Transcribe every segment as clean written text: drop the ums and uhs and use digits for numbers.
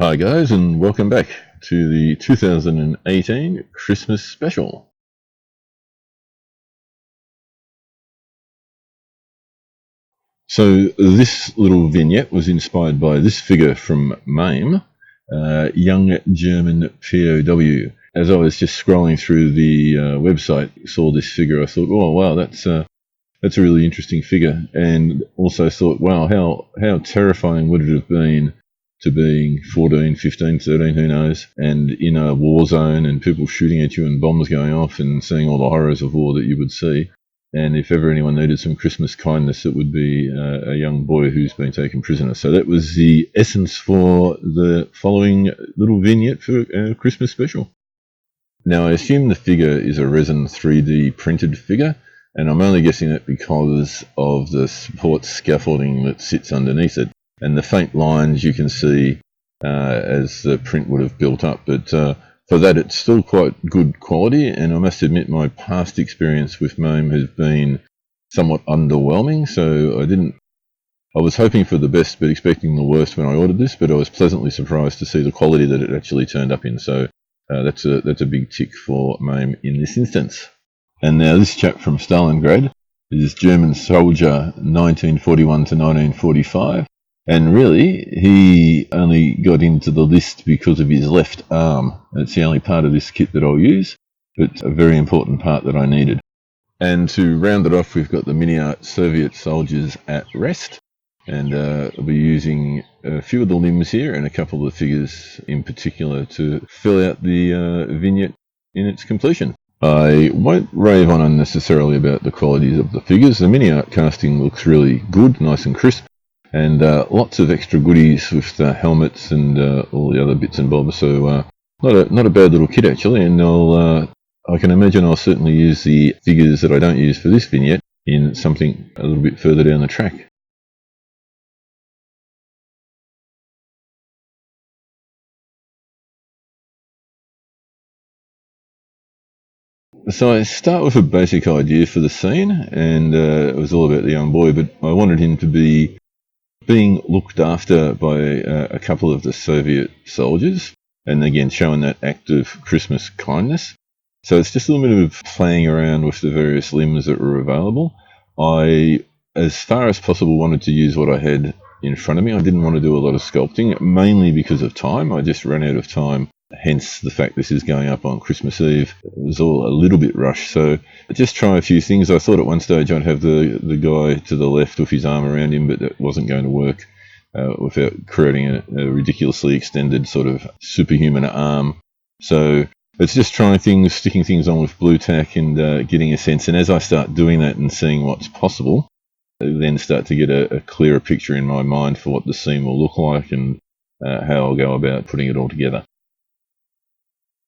Hi guys, and welcome back to the 2018 Christmas special. So this little vignette was inspired by this figure from MAME, young German POW. As I was just scrolling through the website, saw this figure, I thought, oh wow, that's a really interesting figure, and also thought, wow, how terrifying would it have been to being 14, 15, 13, who knows, and in a war zone and people shooting at you and bombs going off and seeing all the horrors of war that you would see. And if ever anyone needed some Christmas kindness, it would be a young boy who's been taken prisoner. So that was the essence for the following little vignette for our Christmas special. Now, I assume the figure is a resin 3D printed figure, and I'm only guessing that because of the support scaffolding that sits underneath it and the faint lines you can see as the print would have built up. But for that, it's still quite good quality, and I must admit my past experience with MAME has been somewhat underwhelming, so I was hoping for the best but expecting the worst when I ordered this, but I was pleasantly surprised to see the quality that it actually turned up in, so that's a big tick for MAME in this instance. And now this chap from Stalingrad is German soldier 1941 to 1945. And really, he only got into the list because of his left arm. It's the only part of this kit that I'll use, but a very important part that I needed. And to round it off, we've got the mini art Soviet soldiers at rest. And I'll be using a few of the limbs here and a couple of the figures in particular to fill out the vignette in its completion. I won't rave on unnecessarily about the qualities of the figures. The mini art casting looks really good, nice and crisp, and lots of extra goodies with the helmets and all the other bits and bobs. So not a bad little kit actually, and I can imagine I'll certainly use the figures that I don't use for this vignette in something a little bit further down the track. So I start with a basic idea for the scene, and it was all about the young boy, but I wanted him to be being looked after by a couple of the Soviet soldiers, and again showing that act of Christmas kindness. So it's just a little bit of playing around with the various limbs that were available. I, as far as possible, wanted to use what I had in front of me. I didn't want to do a lot of sculpting, mainly because of time. I just ran out of time. Hence the fact this is going up on Christmas Eve. It was all a little bit rushed, so just try a few things. I thought at one stage I'd have the guy to the left with his arm around him, but that wasn't going to work without creating a ridiculously extended sort of superhuman arm. So it's just trying things, sticking things on with blue tack and getting a sense. And as I start doing that and seeing what's possible, I then start to get a clearer picture in my mind for what the scene will look like and how I'll go about putting it all together.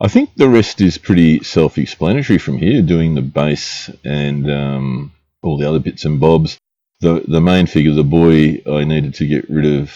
I think the rest is pretty self-explanatory from here, doing the base and all the other bits and bobs. The main figure, the boy, I needed to get rid of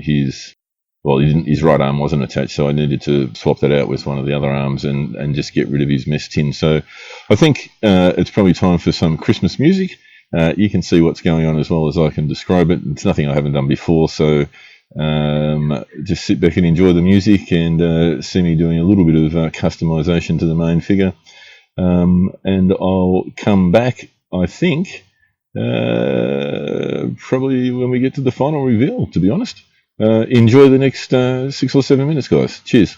his right arm wasn't attached, so I needed to swap that out with one of the other arms and just get rid of his mess tin. So I think it's probably time for some Christmas music. You can see what's going on as well as I can describe it. It's nothing I haven't done before, so just sit back and enjoy the music and see me doing a little bit of customization to the main figure, and I'll come back, I think, probably when we get to the final reveal, to be honest. Enjoy the next 6 or 7 minutes, guys. Cheers.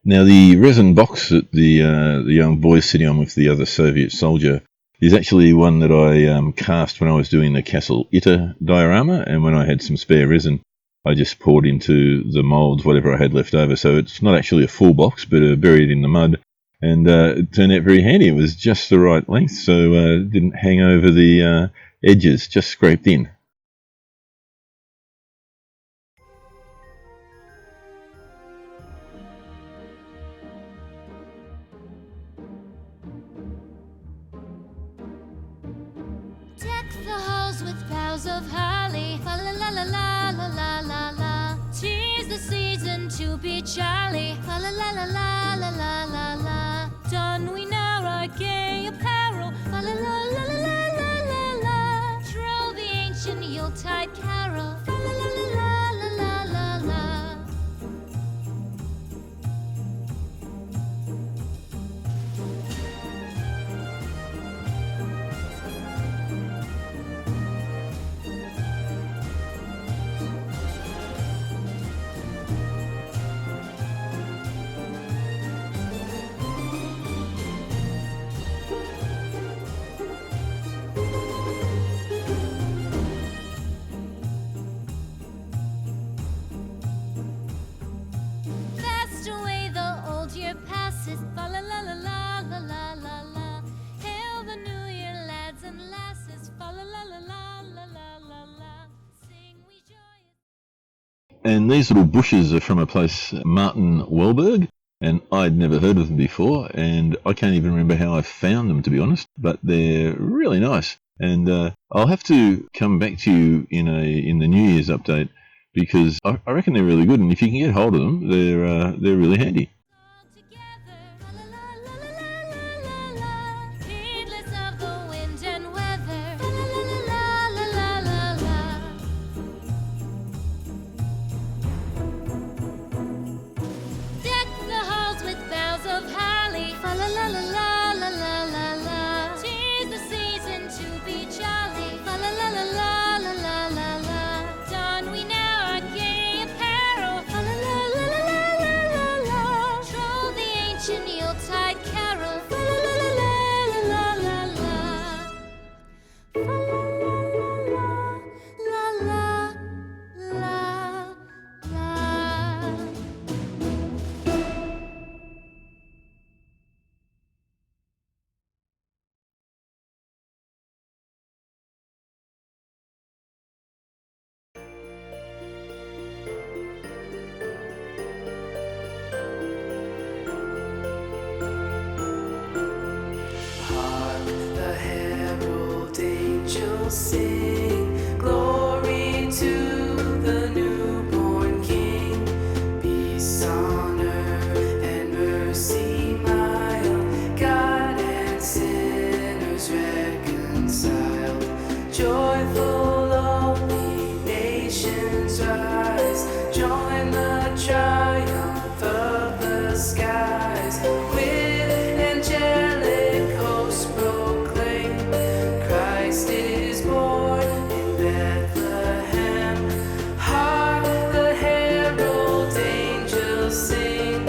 Now, the resin box that the young boy sitting on with the other Soviet soldier is actually one that I cast when I was doing the Castle Itter diorama, and when I had some spare resin, I just poured into the moulds whatever I had left over. So it's not actually a full box, but buried in the mud, and it turned out very handy. It was just the right length, so it didn't hang over the edges, just scraped in. The halls with boughs of holly, fa la la la la la la la la. 'Tis the season to be jolly, fa la la la la la la la la. Don we now our gay apparel, fa la la la la la la la. Troll the ancient Yuletide carol, fa la la la la la la la. And these little bushes are from a place, Martin Wellberg, and I'd never heard of them before, and I can't even remember how I found them, to be honest, but they're really nice. And I'll have to come back to you in the New Year's update, because I reckon they're really good, and if you can get hold of them, they're really handy. All together, la la la la la la la, heedless of the wind and weather, la la la la la la. Deck the halls with boughs of holly, fa la la la la la la la la. 'Tis the season to be jolly, fa la la la la la la la la. Don we now our gay apparel, fa la la la la la la la. Troll the ancient Yuletide carol, fa la la la la la la la. Fa la la la la la la. Hark the herald angels sing, glory to the newborn King. Peace on earth and mercy mild, God and sinners reconciled. Joyful all we nations rise, join the triumph of the skies. With angelic hosts proclaim, Christ is born in Bethlehem. Hark the herald angels sing,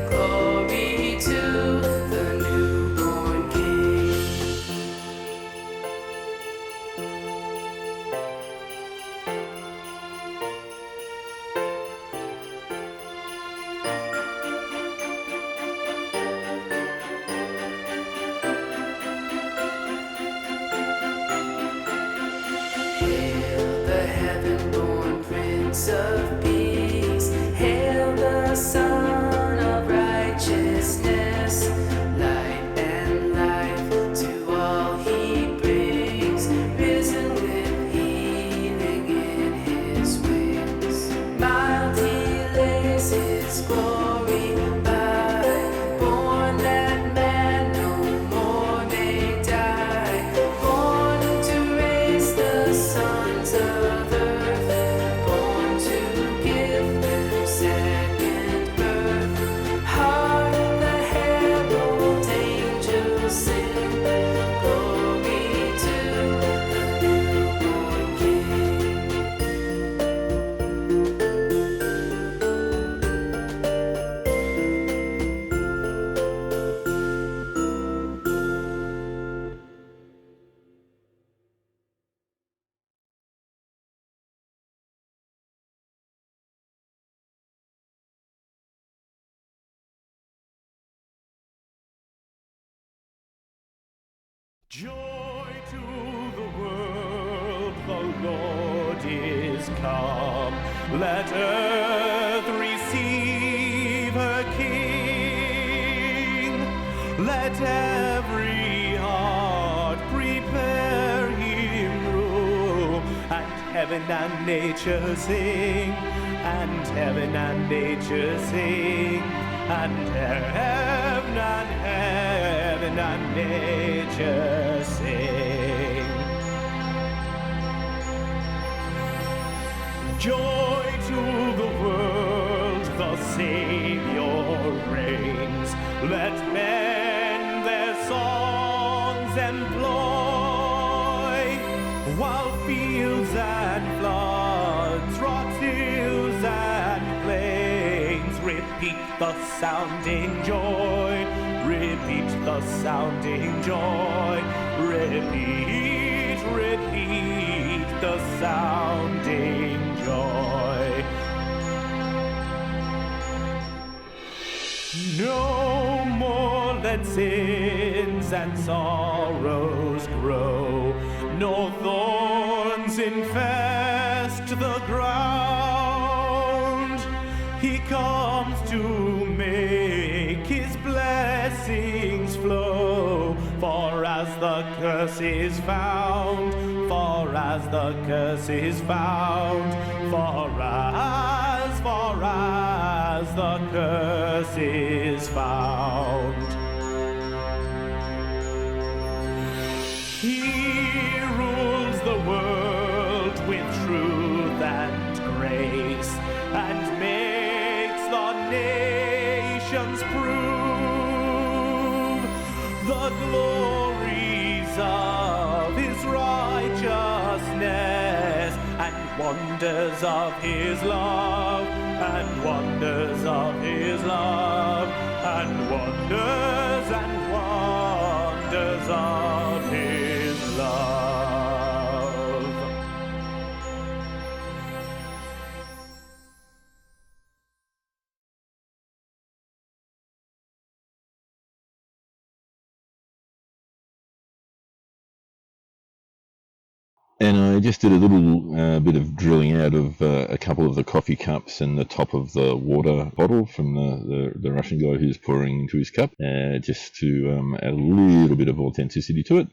glory to the newborn King. Hail the heaven-born Prince of Peace, hail the Son of Righteousness. Light and life to all he brings, risen with healing in his wings. Mild he lays his glory by, born that man no more may die, born to raise the sons of earth, born to give them second birth. Hark the herald angels sing, glory to the newborn King. Joy to the world, the Lord is come. Let earth receive her King. Let every heart prepare him room. And heaven and nature sing, and heaven and nature sing, and heaven and nature sing. Joy to the world, the Savior reigns. Let men their songs employ, while fields and floods, rocks, hills and plains repeat the sounding joy. Repeat the sounding joy. Repeat, repeat the sounding joy. No more let sins and sorrows grow, nor thorns infest the ground. the curse is found, for as the curse is found, for as the curse is found. He rules the world with truth and grace, and makes the nations prove the glories of his righteousness, and wonders of his love, and wonders of his love, and wonders of his love. And I just did a little bit of drilling out of a couple of the coffee cups and the top of the water bottle from the Russian guy who's pouring into his cup, just to add a little bit of authenticity to it.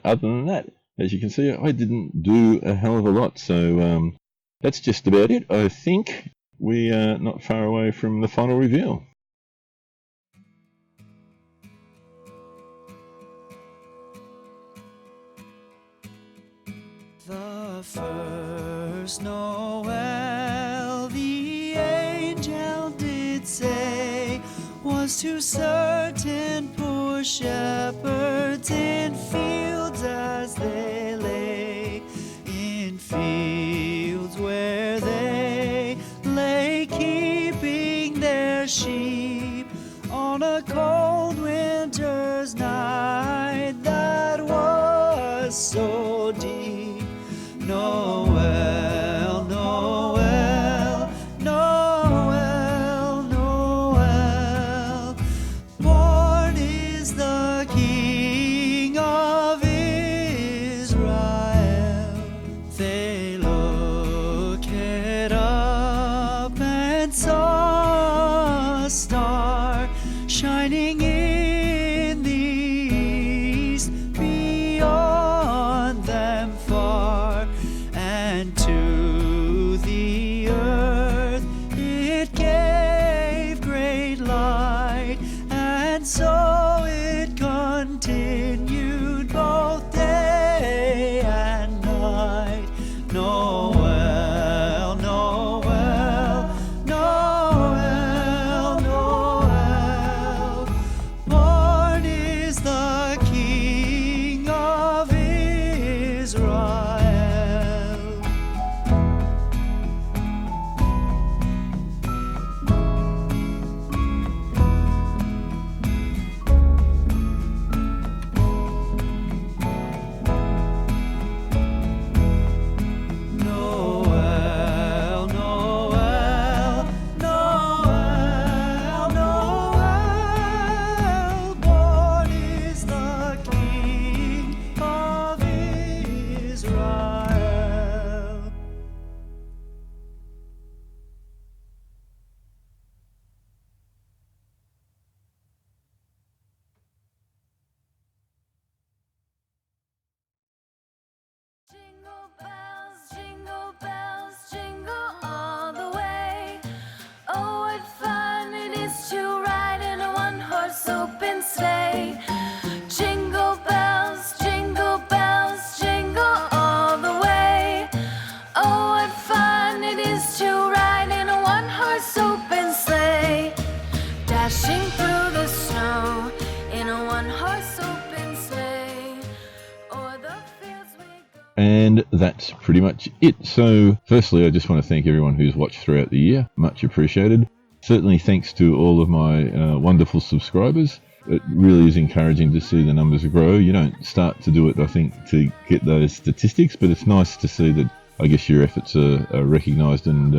Other than that, as you can see, I didn't do a hell of a lot. So that's just about it. I think we are not far away from the final reveal. The first Noel, the angel did say, was to certain poor shepherds in fields as they lay, in fields where they lay keeping their sheep on a cold winter's night that was so deep. Noel, Noel, Noel, Noel, born is the King of Israel. They looked up and saw a star shining in the east beyond them far. And to the earth it gave great light, and so it continued both day and night. Noel, Noel, Noel, Noel, born is the King of Israel. Noel, Noel, Noel, Noel, born is the King of Israel. Jingle bells, jingle all the way. Oh, what fun it is to ride in a one-horse open sleigh. Jingle bells, jingle all the way. Oh, what fun it is to ride in a one-horse open sleigh. Dashing through the snow in a one-horse open sleigh. O'er the fields we go. And that's pretty much it. So firstly, I just want to thank everyone who's watched throughout the year. Much appreciated. Certainly thanks to all of my wonderful subscribers. It really is encouraging to see the numbers grow. You don't start to do it, I think, to get those statistics, but it's nice to see that, I guess, your efforts are recognised and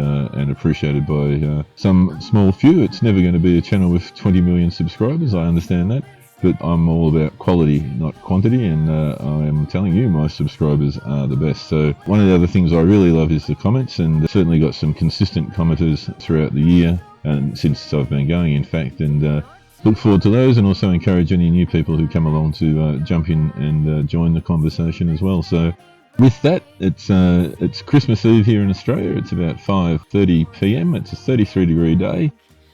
appreciated by some small few. It's never going to be a channel with 20 million subscribers, I understand that. But I'm all about quality, not quantity, and I am telling you, my subscribers are the best. So one of the other things I really love is the comments, and certainly got some consistent commenters throughout the year, and since I've been going, in fact, and look forward to those, and also encourage any new people who come along to jump in and join the conversation as well. So with that, it's Christmas Eve here in Australia. It's about 5:30 p.m. It's a 33-degree day,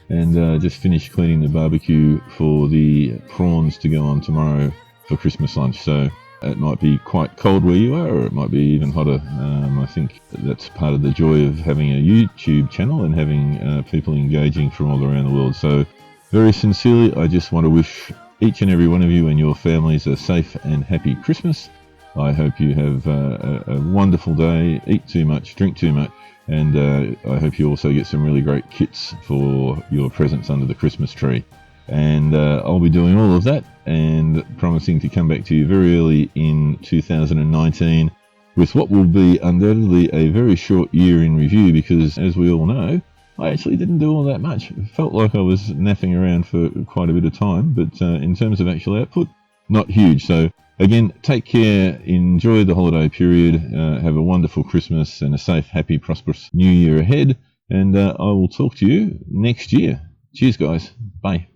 and just finished cleaning the barbecue for the prawns to go on tomorrow for Christmas lunch. So it might be quite cold where you are, or it might be even hotter. I think that's part of the joy of having a YouTube channel and having people engaging from all around the world. So very sincerely, I just want to wish each and every one of you and your families a safe and happy Christmas. I hope you have a wonderful day, eat too much, drink too much, and I hope you also get some really great kits for your presents under the Christmas tree. And I'll be doing all of that and promising to come back to you very early in 2019 with what will be undoubtedly a very short year in review, because as we all know, I actually didn't do all that much. It felt like I was naffing around for quite a bit of time, but in terms of actual output, not huge. So again, take care, enjoy the holiday period, have a wonderful Christmas and a safe, happy, prosperous new year ahead, and I will talk to you next year. Cheers, guys. Bye.